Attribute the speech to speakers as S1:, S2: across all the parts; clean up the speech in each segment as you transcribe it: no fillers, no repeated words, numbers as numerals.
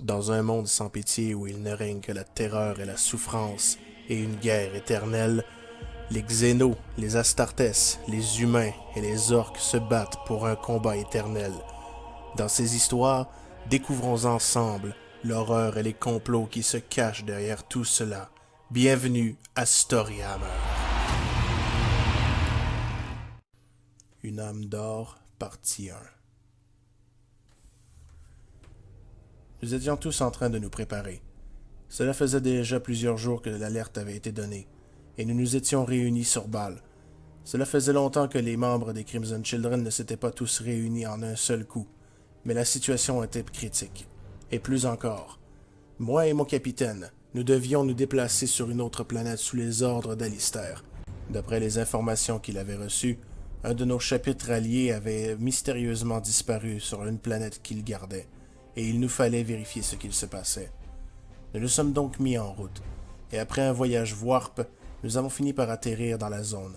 S1: Dans un monde sans pitié où il ne règne que la terreur et la souffrance et une guerre éternelle, les Xénos, les Astartes, les humains et les orques se battent pour un combat éternel. Dans ces histoires, découvrons ensemble l'horreur et les complots qui se cachent derrière tout cela. Bienvenue à Storyhammer. Une âme d'or, partie 1. Nous étions tous en train de nous préparer. Cela faisait déjà plusieurs jours que l'alerte avait été donnée, et nous nous étions réunis sur Bâle. Cela faisait longtemps que les membres des Crimson Children ne s'étaient pas tous réunis en un seul coup, mais la situation était critique. Et plus encore. Moi et mon capitaine, nous devions nous déplacer sur une autre planète sous les ordres d'Alistair. D'après les informations qu'il avait reçues, un de nos chapitres alliés avait mystérieusement disparu sur une planète qu'il gardait, et il nous fallait vérifier ce qu'il se passait. Nous nous sommes donc mis en route, et après un voyage warp, nous avons fini par atterrir dans la zone.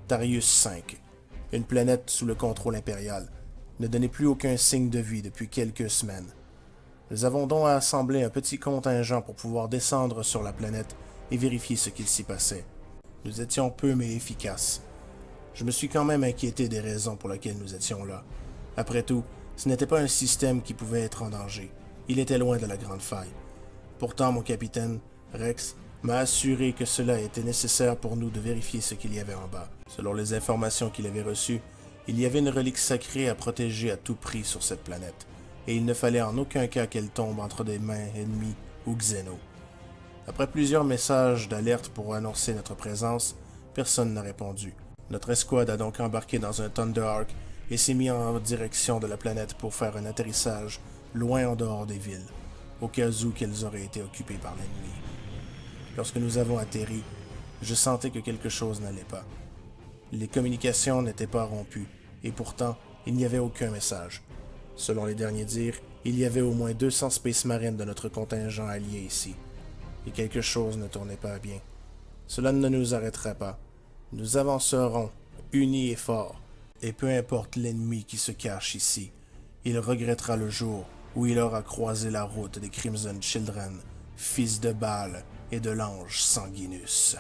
S1: Tarius 5, une planète sous le contrôle impérial, ne donnait plus aucun signe de vie depuis quelques semaines. Nous avons donc assemblé un petit contingent pour pouvoir descendre sur la planète et vérifier ce qu'il s'y passait. Nous étions peu mais efficaces. Je me suis quand même inquiété des raisons pour lesquelles nous étions là. Après tout, ce n'était pas un système qui pouvait être en danger. Il était loin de la grande faille. Pourtant, mon capitaine, Rex, m'a assuré que cela était nécessaire pour nous de vérifier ce qu'il y avait en bas. Selon les informations qu'il avait reçues, il y avait une relique sacrée à protéger à tout prix sur cette planète, et il ne fallait en aucun cas qu'elle tombe entre des mains ennemies ou Xénos. Après plusieurs messages d'alerte pour annoncer notre présence, personne n'a répondu. Notre escouade a donc embarqué dans un Thunderhawk et s'est mis en direction de la planète pour faire un atterrissage loin en dehors des villes, au cas où qu'elles auraient été occupées par l'ennemi. Lorsque nous avons atterri, je sentais que quelque chose n'allait pas. Les communications n'étaient pas rompues, et pourtant, il n'y avait aucun message. Selon les derniers dires, il y avait au moins 200 Space Marines de notre contingent allié ici, et quelque chose ne tournait pas bien. Cela ne nous arrêtera pas. Nous avancerons, unis et forts, et peu importe l'ennemi qui se cache ici, il regrettera le jour où il aura croisé la route des Crimson Children, fils de Bâle et de l'ange Sanguinus.